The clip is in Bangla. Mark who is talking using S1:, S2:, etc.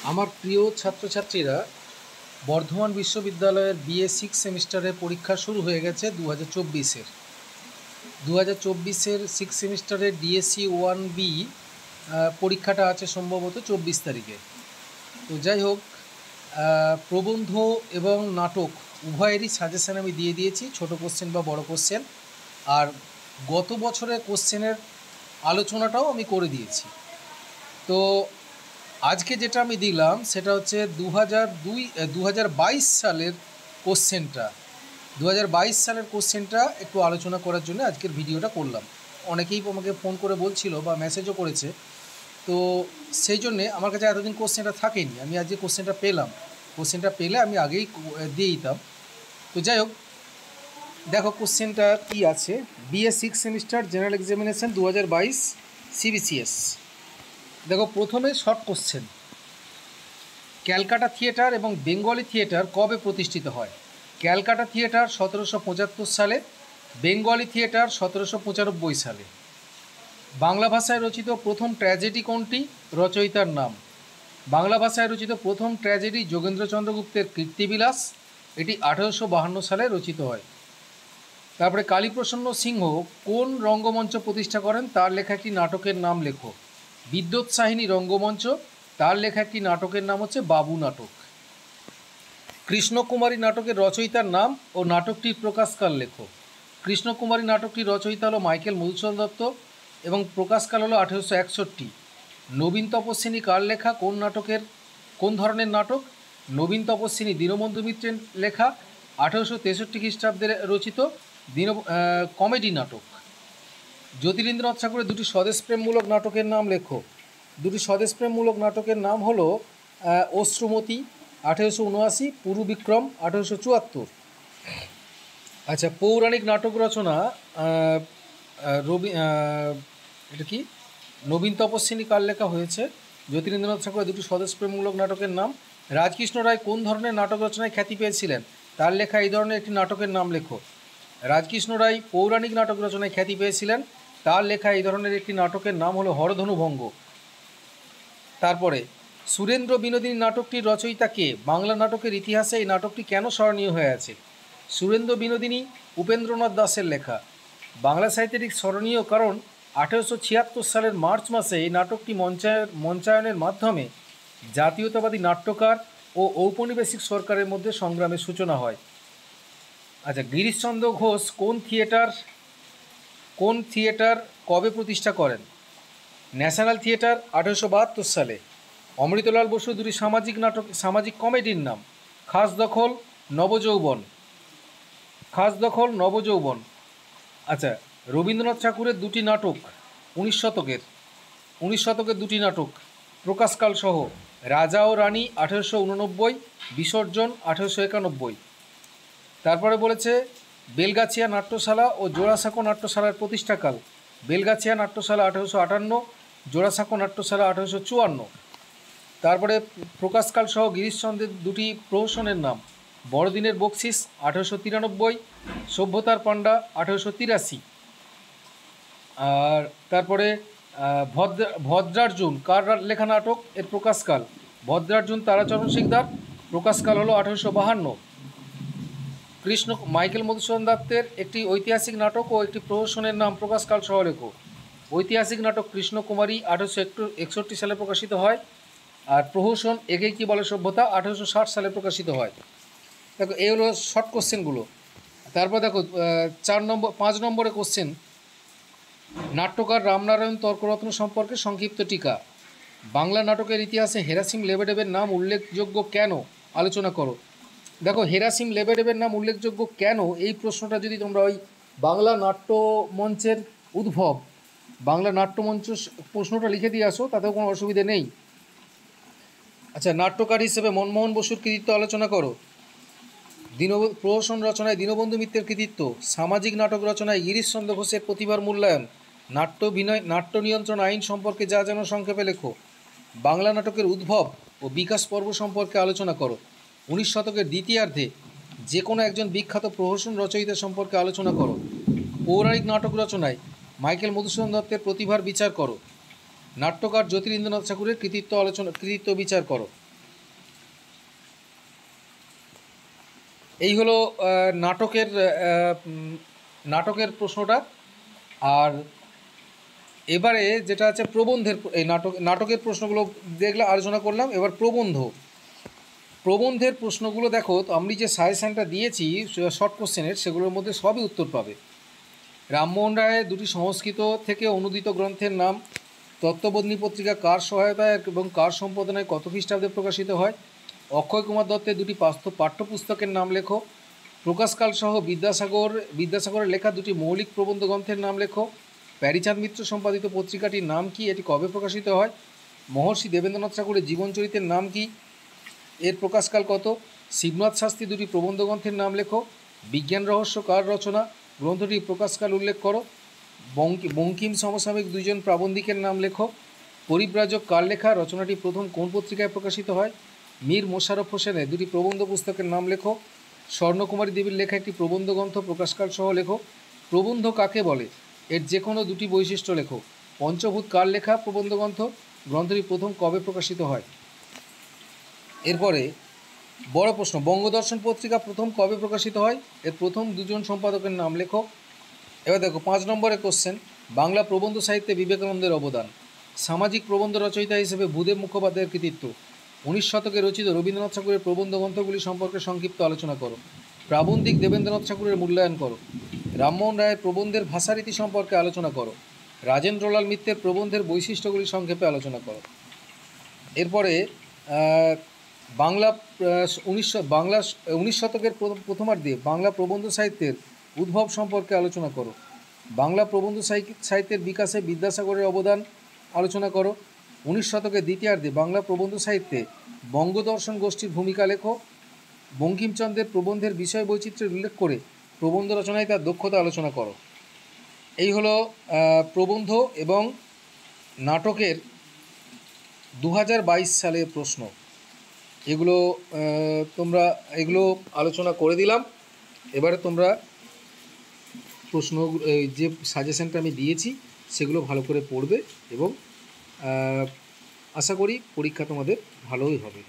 S1: আমার প্রিয় ছাত্রছাত্রীরা, বর্ধমান বিশ্ববিদ্যালয়ের বিএ সিক্স সেমিস্টারের পরীক্ষা শুরু হয়ে গেছে 2024-এর সিক্স সেমিস্টারের ডিএসসি 1B পরীক্ষাটা আছে সম্ভবত 24 তারিখে। তো যাই হোক, প্রবন্ধ এবং নাটক উভয়েরই সাজেশান আমি দিয়ে দিয়েছি, ছোট কোশ্চেন বা বড় কোশ্চেন। আর গত বছরের কোশ্চেনের আলোচনাটাও আমি করে দিয়েছি। তো আজকে যেটা আমি দিলাম সেটা হচ্ছে 2022 সালের কোশ্চেনটা। 2022 সালের কোশ্চেনটা একটু আলোচনা করার জন্য আজকের ভিডিওটা করলাম। অনেকেই আমাকে ফোন করে বলছিল বা মেসেজও করেছে, তো সেই জন্যে আমার কাছে এতদিন কোশ্চেনটা থাকেনি। আমি আজকে কোশ্চেনটা পেলাম, কোশ্চেনটা পেলে আমি আগেই দিয়ে দিতাম। তো যাই হোক, দেখো কোশ্চেনটা কী আছে। BA six semester general examination 2022 CBCS. দেখো, প্রথমে শর্ট কোশ্চেন। ক্যালকাটা থিয়েটার এবং বেঙ্গলি থিয়েটার কবে প্রতিষ্ঠিত হয়? ক্যালকাটা থিয়েটার 1775 সালে, বেঙ্গলি থিয়েটার 1795 সালে। বাংলা ভাষায় রচিত প্রথম ট্র্যাজেডি কোনটি? রচয়িতার নাম। বাংলা ভাষায় রচিত প্রথম ট্র্যাজেডি যোগেন্দ্রচন্দ্র গুপ্তের কীর্তিবিলাস, এটি 1852 সালে রচিত হয়। তারপরে কালীপ্রসন্ন সিংহ কোন রঙ্গমঞ্চ প্রতিষ্ঠা করেন? তার লেখা একটি নাটকের নাম লেখো। বিদ্যোৎসাহিনী রঙ্গমঞ্চ, তার লেখা একটি নাটকের নাম হচ্ছে বাবু নাটক। কৃষ্ণকুমারী নাটকের রচয়িতার নাম ও নাটকটির প্রকাশকাল লেখো। কৃষ্ণকুমারী নাটকটির রচয়িতা হলো মাইকেল মধুসূদন দত্ত এবং প্রকাশকাল হলো 1861। নবীন তপস্বিনী কার লেখা? কোন ধরনের নাটক? নবীন তপস্বিনী দীনবন্ধু মিত্রের লেখা, 1863 খ্রিস্টাব্দে রচিত কমেডি নাটক। জ্যোতিরিন্দ্রনাথ ঠাকুরের দুটি স্বদেশপ্রেমমূলক নাটকের নাম লেখো। দুটি স্বদেশপ্রেমমূলক নাটকের নাম হলো অশ্রুমতি 1879, পুরুবিক্রম 1874। আচ্ছা, পৌরাণিক নাটক রচনা এটা কি নবীন তপস্বিনী কার লেখা হয়েছে? জ্যোতিরিন্দ্রনাথ ঠাকুরের দুটি স্বদেশপ্রেমমূলক নাটকের নাম। রাজকৃষ্ণ রায় কোন ধরনের নাটক রচনায় খ্যাতি পেয়েছিলেন? তার লেখা এই ধরনের একটি নাটকের নাম লেখো। রাজকৃষ্ণ রায় পৌরাণিক নাটক রচনায় খ্যাতি পেয়েছিলেন, তার লেখা এই ধরনের একটি নাটকের নাম হলো হরধনুভঙ্গ। তারপরে সুরেন্দ্র বিনোদিনী নাটকটির রচয়িতা কে? বাংলা নাটকের ইতিহাসে এই নাটকটি কেন স্মরণীয় হয়ে আছে? সুরেন্দ্র বিনোদিনী উপেন্দ্রনাথ দাশের লেখা। বাংলা সাহিত্যের স্মরণীয় কারণ 1876 সালের মার্চ মাসে এই নাটকটি মঞ্চায়নের মাধ্যমে জাতীয়তাবাদী নাট্যকার ও ঔপনিবেশিক সরকারের মধ্যে সংগ্রামের সূচনা হয়। আচ্ছা, গিরিশচন্দ্র ঘোষ কোন থিয়েটার কবে প্রতিষ্ঠা করেন? ন্যাশনাল থিয়েটার 1872 সালে। অমৃতলাল বসু দুটি সামাজিক কমেডির নাম। খাস দখল, নবযৌবন। আচ্ছা, রবীন্দ্রনাথ ঠাকুরের দুটি নাটক 19 শতকের দুটি নাটক প্রকাশকাল সহ। রাজা ও রানী 1889, বিসর্জন 1891। তারপরে বলেছে বেলগাছিয়া নাট্যশালা ও জোড়াসাঁকো নাট্যশালার প্রতিষ্ঠাকাল। বেলগাছিয়া নাট্যশালা 1858, জোড়াসাঁকো নাট্যশালা 1854। তারপরে প্রকাশকাল সহ গিরিশচন্দ্রের দুটি প্রহসনের নাম। বড়দিনের বকশিস 1893, সভ্যতার পাণ্ডা 1883। আর তারপরে ভদ্রার্জুন কার লেখা নাটক? এর প্রকাশকাল। ভদ্রার্জুন তারাচরণ শিকদার, প্রকাশকাল হলো 1852। মাইকেল মধুসূদন দত্তের একটি ঐতিহাসিক নাটক ও একটি প্রহসনের নাম প্রকাশকাল সহ লেখো। ঐতিহাসিক নাটক কৃষ্ণকুমারী 1861 সালে প্রকাশিত হয়, আর প্রহসন একে কি বলে সভ্যতা 1860 সালে প্রকাশিত হয়। দেখো, এই হলো শর্ট কোশ্চেনগুলো। তারপর দেখো 5 নম্বরে কোশ্চেন, নাট্যকার রামনারায়ণ তর্করত্ন সম্পর্কে সংক্ষিপ্ত টিকা। বাংলা নাটকের ইতিহাসে হেরাসিম লেবেডেবের নাম উল্লেখযোগ্য কেন? আলোচনা করো। দেখো, হেরাসিম লেবেডেবের নাম উল্লেখযোগ্য কেন, এই প্রশ্নটা যদি তোমরা ওই বাংলা নাট্যমঞ্চের উদ্ভব, বাংলা নাট্যমঞ্চ প্রশ্নটা লিখে দিয়ে আসো, তাতেও কোনো অসুবিধে নেই। আচ্ছা, নাট্যকার হিসেবে মনমোহন বসুর কৃতিত্ব আলোচনা করো। প্রহসন রচনায় দীনবন্ধু মিত্রের কৃতিত্ব। সামাজিক নাটক রচনায় গিরিশচন্দ্র ঘোষের প্রতিভার মূল্যায়ন। নাট্য নিয়ন্ত্রণ আইন সম্পর্কে যা যেন সংক্ষেপে লেখো। বাংলা নাটকের উদ্ভব ও বিকাশ পর্ব সম্পর্কে আলোচনা করো। 19 শতকের দ্বিতীয়ার্ধে যে কোনো একজন বিখ্যাত প্রহসন রচয়িতা সম্পর্কে আলোচনা করো। পৌরাণিক নাটক রচনায় মাইকেল মধুসূদন দত্তের প্রতিভার বিচার করো। নাট্যকার জ্যোতিরিন্দ্রনাথ ঠাকুরের কৃতিত্ব বিচার করো। এই হলো নাটকের নাটকের প্রশ্নটা। আর এবারে যেটা আছে প্রবন্ধের, এই নাটকের প্রশ্নগুলো দেখলে আলোচনা করলাম। এবার প্রবন্ধের প্রশ্নগুলো দেখো, তো আমি যে সাজেশানটা দিয়েছি শর্ট কোশ্চেনের, সেগুলোর মধ্যে সবই উত্তর পাবে। রামমোহন রায়ের দুটি সংস্কৃত থেকে অনুদিত গ্রন্থের নাম, তত্ত্ববোধিনী পত্রিকা কার সহায়তায় এবং কার সম্পাদনায় কত খ্রিস্টাব্দে প্রকাশিত হয়, অক্ষয় কুমার দত্তের দুটি পাঠ্যপুস্তকের নাম লেখো, প্রকাশকাল সহ বিদ্যাসাগরের লেখা দুটি মৌলিক প্রবন্ধ গ্রন্থের নাম লেখো, প্যারীচাঁদ মিত্র সম্পাদিত পত্রিকাটির নাম কি, এটি কবে প্রকাশিত হয়, মহর্ষি দেবেন্দ্রনাথ ঠাকুরের জীবনচরিতের নাম কি, এর প্রকাশকাল কত, শিবনাথ শাস্ত্রী দুটি প্রবন্ধ গ্রন্থের নাম লেখো, বিজ্ঞান রহস্য কার রচনা, গ্রন্থটির প্রকাশকাল উল্লেখ করো, বঙ্কিম সমসাময়িক দুইজন প্রাবন্ধিকের নাম লেখো, পরিব্রাজক কার লেখা, রচনাটি প্রথম কোন পত্রিকায় প্রকাশিত হয়, মীর মোশাররফ হোসেনের দুটি প্রবন্ধ পুস্তকের নাম লেখো, স্বর্ণকুমারী দেবীর লেখা একটি প্রবন্ধ গ্রন্থ প্রকাশকাল সহ লেখো, প্রবন্ধ কাকে বলে, এর যে কোনো দুটি বৈশিষ্ট্য লেখো, পঞ্চভূত কার লেখা প্রবন্ধ গ্রন্থ, গ্রন্থটি প্রথম কবে প্রকাশিত হয়। এরপরে বড় প্রশ্ন, বঙ্গদর্শন পত্রিকা প্রথম কবে প্রকাশিত হয়, এর প্রথম দুজন সম্পাদকের নাম লেখো। এবার দেখো 5 নম্বরের কোশ্চেন, বাংলা প্রবন্ধ সাহিত্যে বিবেকানন্দের অবদান, সামাজিক প্রবন্ধ রচয়িতা হিসেবে ভূদেব মুখোপাধ্যায়ের কৃতিত্ব, 19 শতকে রচিত রবীন্দ্রনাথ ঠাকুরের প্রবন্ধ গ্রন্থগুলি সম্পর্কে সংক্ষিপ্ত আলোচনা করো, প্রাবন্ধিক দেবেন্দ্রনাথ ঠাকুরের মূল্যায়ন করো, রামমোহন রায়ের প্রবন্ধের ভাষারীতি সম্পর্কে আলোচনা করো, রাজেন্দ্রলাল মিত্রের প্রবন্ধের বৈশিষ্ট্যগুলি সংক্ষেপে আলোচনা করো। এরপরে বাংলা 19 শতকের প্রথমার্ধে বাংলা প্রবন্ধ সাহিত্যের উদ্ভব সম্পর্কে আলোচনা করো, বাংলা প্রবন্ধ সাহিত্যের বিকাশে বিদ্যাসাগরের অবদান আলোচনা করো, 19 শতকের দ্বিতীয়ার্ধে বাংলা প্রবন্ধ সাহিত্যে বঙ্গদর্শন গোষ্ঠীর ভূমিকা লেখো, বঙ্কিমচন্দ্রের প্রবন্ধের বিষয় বৈচিত্র্যের উল্লেখ করে প্রবন্ধ রচনায় তার দক্ষতা আলোচনা করো। এই হলো প্রবন্ধ এবং নাটকের 2022 সালের প্রশ্ন। এগুলো আলোচনা করে দিলাম। এবারে তোমরা প্রশ্ন যে সাজেশনটা আমি দিয়েছি সেগুলো ভালো করে পড়বে এবং আশা করি পরীক্ষা তোমাদের ভালোই হবে।